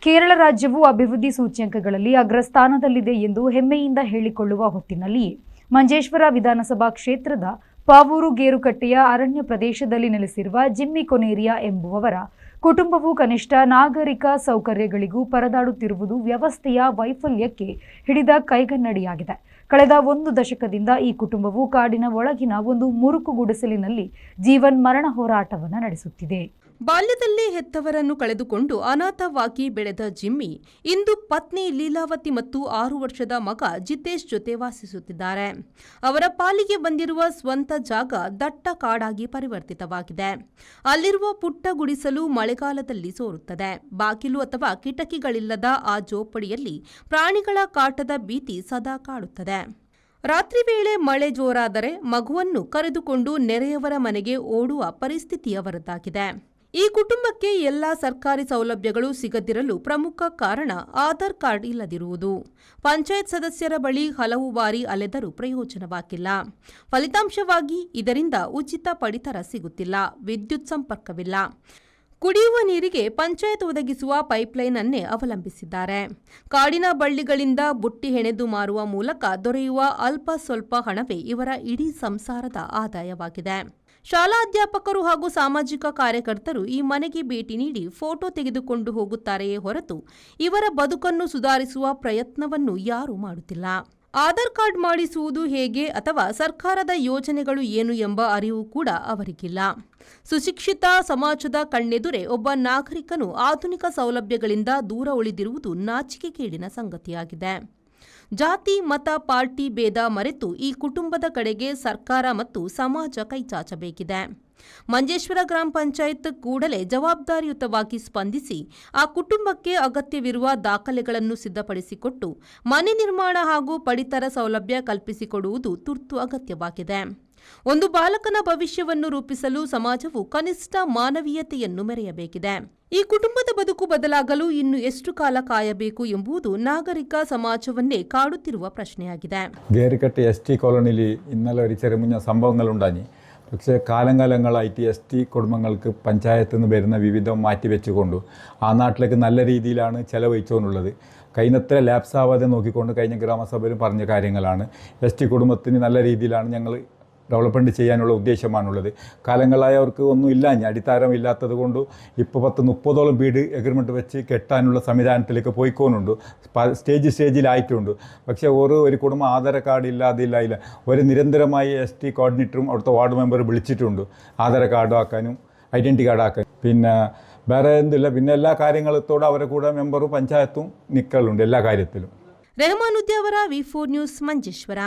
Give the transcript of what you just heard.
ಕೇರಳ ರಾಜ್ಯವು ಅಭಿವೃದ್ಧಿ ಸೂಚ್ಯಂಕಗಳಲ್ಲಿ ಅಗ್ರಸ್ಥಾನದಲ್ಲಿದೆ ಎಂದು ಹೆಮ್ಮೆಯಿಂದ ಹೇಳಿಕೊಳ್ಳುವ ಹೊತ್ತಿನಲ್ಲಿ ಮಂಜೇಶ್ವರ ವಿಧಾನಸಭಾ ಕ್ಷೇತ್ರದ ಪಾವೂರು ಗೇರುಕಟ್ಟೆಯ ಅರಣ್ಯ ಪ್ರದೇಶದಲ್ಲಿ ನೆಲೆಸಿರುವ ಜಿಮ್ಮಿ ಕೊನೇರಿಯಾ ಎಂಬುವವರ ಕುಟುಂಬವು ಕನಿಷ್ಠ ನಾಗರಿಕ ಸೌಕರ್ಯಗಳಿಗೂ ಪರದಾಡುತ್ತಿರುವುದು ವ್ಯವಸ್ಥೆಯ ವೈಫಲ್ಯಕ್ಕೆ ಹಿಡಿದ ಕೈಗನ್ನಡಿಯಾಗಿದೆ. ಕಳೆದ 1 ದಶಕದಿಂದ ಈ ಕುಟುಂಬವು ಕಾಡಿನ ಒಳಗಿನ ಒಂದು ಮುರುಕು ಗುಡಿಸಲಿನಲ್ಲಿ ಜೀವನ್ಮರಣ ಹೋರಾಟವನ್ನು ನಡೆಸುತ್ತಿದೆ. ಬಾಲ್ಯದಲ್ಲೇ ಹೆತ್ತವರನ್ನು ಕಳೆದುಕೊಂಡು ಅನಾಥವಾಗಿ ಬೆಳೆದ ಜಿಮ್ಮಿ ಇಂದು ಪತ್ನಿ ಲೀಲಾವತಿ ಮತ್ತು 6 ವರ್ಷದ ಮಗ ಜಿತೇಶ್ ಜೊತೆ ವಾಸಿಸುತ್ತಿದ್ದಾರೆ. ಅವರ ಪಾಲಿಗೆ ಬಂದಿರುವ ಸ್ವಂತ ಜಾಗ ದಟ್ಟ ಕಾಡಾಗಿ ಪರಿವರ್ತಿತವಾಗಿದೆ. ಅಲ್ಲಿರುವ ಪುಟ್ಟ ಗುಡಿಸಲು ಮಳೆಗಾಲದಲ್ಲಿ ಸೋರುತ್ತದೆ. ಬಾಗಿಲು ಅಥವಾ ಕಿಟಕಿಗಳಿಲ್ಲದ ಆ ಜೋಪಡಿಯಲ್ಲಿ ಪ್ರಾಣಿಗಳ ಕಾಟದ ಭೀತಿ ಸದಾ ಕಾಡುತ್ತದೆ. ರಾತ್ರಿ ವೇಳೆ ಮಳೆ ಜೋರಾದರೆ ಮಗುವನ್ನು ಕರೆದುಕೊಂಡು ನೆರೆಯವರ ಮನೆಗೆ ಓಡುವ ಪರಿಸ್ಥಿತಿಯವರದ್ದಾಗಿದೆ. ಈ ಕುಟುಂಬಕ್ಕೆ ಎಲ್ಲ ಸರ್ಕಾರಿ ಸೌಲಭ್ಯಗಳು ಸಿಗದಿರಲು ಪ್ರಮುಖ ಕಾರಣ ಆಧಾರ್ ಕಾರ್ಡ್ ಇಲ್ಲದಿರುವುದು. ಪಂಚಾಯತ್ ಸದಸ್ಯರ ಬಳಿ ಹಲವು ಬಾರಿ ಅಲೆದರೂ ಪ್ರಯೋಜನವಾಗಿಲ್ಲ. ಫಲಿತಾಂಶವಾಗಿ ಇದರಿಂದ ಉಚಿತ ಪಡಿತರ ಸಿಗುತ್ತಿಲ್ಲ, ವಿದ್ಯುತ್ ಸಂಪರ್ಕವಿಲ್ಲ. ಕುಡಿಯುವ ನೀರಿಗೆ ಪಂಚಾಯತ್ ಒದಗಿಸುವ ಪೈಪ್ಲೈನ್ ಅನ್ನೇ ಅವಲಂಬಿಸಿದ್ದಾರೆ. ಕಾಡಿನ ಬಳ್ಳಿಗಳಿಂದ ಬುಟ್ಟಿ ಹೆಣೆದು ಮಾರುವ ಮೂಲಕ ದೊರೆಯುವ ಅಲ್ಪ ಸ್ವಲ್ಪ ಹಣವೇ ಇವರ ಇಡೀ ಸಂಸಾರದ ಆದಾಯವಾಗಿದೆ. ಶಾಲಾ ಅಧ್ಯಾಪಕರು ಹಾಗೂ ಸಾಮಾಜಿಕ ಕಾರ್ಯಕರ್ತರು ಈ ಮನೆಗೆ ಭೇಟಿ ನೀಡಿ ಫೋಟೋ ತೆಗೆದುಕೊಂಡು ಹೋಗುತ್ತಾರೆಯೇ ಹೊರತು ಇವರ ಬದುಕನ್ನು ಸುಧಾರಿಸುವ ಪ್ರಯತ್ನವನ್ನು ಯಾರೂ ಮಾಡುತ್ತಿಲ್ಲ. ಆಧಾರ್ ಕಾರ್ಡ್ ಮಾಡಿಸುವುದು ಹೇಗೆ ಅಥವಾ ಸರ್ಕಾರದ ಯೋಜನೆಗಳು ಏನು ಎಂಬ ಅರಿವು ಕೂಡ ಅವರಿಗಿಲ್ಲ. ಸುಶಿಕ್ಷಿತ ಸಮಾಜದ ಕಣ್ಣೆದುರೇ ಒಬ್ಬ ನಾಗರಿಕನು ಆಧುನಿಕ ಸೌಲಭ್ಯಗಳಿಂದ ದೂರ ಉಳಿದಿರುವುದು ನಾಚಿಕೆಗೇಡಿನ ಸಂಗತಿಯಾಗಿದೆ. ಜಾತಿ, ಮತ, ಪಾರ್ಟಿ ಭೇದ ಮರೆತು ಈ ಕುಟುಂಬದ ಕಡೆಗೆ ಸರ್ಕಾರ ಮತ್ತು ಸಮಾಜ ಕೈಚಾಚಬೇಕಿದೆ. ಮಂಜೇಶ್ವರ ಗ್ರಾಮ ಪಂಚಾಯತ್ ಕೂಡಲೇ ಜವಾಬ್ದಾರಿಯುತವಾಗಿ ಸ್ಪಂದಿಸಿ ಆ ಕುಟುಂಬಕ್ಕೆ ಅಗತ್ಯವಿರುವ ದಾಖಲೆಗಳನ್ನು ಸಿದ್ಧಪಡಿಸಿಕೊಟ್ಟು ಮನೆ ನಿರ್ಮಾಣ ಹಾಗೂ ಪಡಿತರ ಸೌಲಭ್ಯ ಕಲ್ಪಿಸಿಕೊಡುವುದು ತುರ್ತು ಅಗತ್ಯವಾಗಿದೆ. ಒಂದು ಬಾಲಕನ ಭವಿಷ್ಯವನ್ನು ರೂಪಿಸಲು ಸಮಾಜವು ಕನಿಷ್ಠ ಮಾನವೀಯತೆಯನ್ನು ಮೆರೆಯಬೇಕಿದೆ. ಈ ಕುಟುಂಬದ ಬದುಕು ಬದಲಾಗಲು ಇನ್ನು ಎಷ್ಟು ಕಾಲ ಕಾಯಬೇಕು ಎಂಬುದು ನಾಗರಿಕ സമാജവന്നെ കാടുത്തിರುವ പ്രശ്നയാಗಿದೆ. ഗേരിക്കട്ട് ST കോളനിയിൽ ഇന്നലെ ഒരു ചെറുമുഞ്ഞ സംഭവങ്ങളുണ്ടായി. പക്ഷേ കാലങ്ങളായിട്ട് ST കുടുംബങ്ങൾക്ക് പഞ്ചായത്തിൽ നിന്ന് വരുന്ന വിവിധം മാറ്റിവെച്ചുകൊണ്ട് ആ നാട്ടിലേക്ക് നല്ല രീതിയിലാണ് ചെലവഴിച്ചുകൊണ്ടുള്ളത്. കഴിഞ്ഞത്ര ലാപ്സ് ആവാതെ നോക്കിക്കൊണ്ട് കഴിഞ്ഞ ഗ്രാമസഭയിൽ പറഞ്ഞ കാര്യങ്ങളാണ്. ST കുടുംബത്തിന് നല്ല രീതിയിലാണ് ഞങ്ങൾ ഡെവലപ്മെൻറ്റ് ചെയ്യാനുള്ള ഉദ്ദേശമാണുള്ളത്. കാലങ്ങളായി അവർക്ക് ഒന്നുമില്ല, അടിത്താരം ഇല്ലാത്തത് കൊണ്ട് ഇപ്പോൾ 10-30ഓളം വീട് എഗ്രിമെൻറ്റ് വെച്ച് കെട്ടാനുള്ള സംവിധാനത്തിലേക്ക് പോയിക്കോന്നുണ്ട്. സ്റ്റേജിലായിട്ടുണ്ട്. പക്ഷേ ഒരു കുടുംബം ആധാർ കാർഡ് ഇല്ല. ഒരു നിരന്തരമായി ST കോർഡിനേറ്ററും അവിടുത്തെ വാർഡ് മെമ്പർ വിളിച്ചിട്ടുണ്ട് ആധാർ കാർഡ് ആക്കാനും ഐഡൻറ്റി കാർഡ് ആക്കാനും. പിന്നെ വേറെ എന്തില്ല, പിന്നെ എല്ലാ കാര്യങ്ങളത്തോടെ അവരെ കൂടെ മെമ്പറും പഞ്ചായത്തും നിൽക്കലുണ്ട് എല്ലാ കാര്യത്തിലും. Rehman Udyavara V4 news Manjeshwar.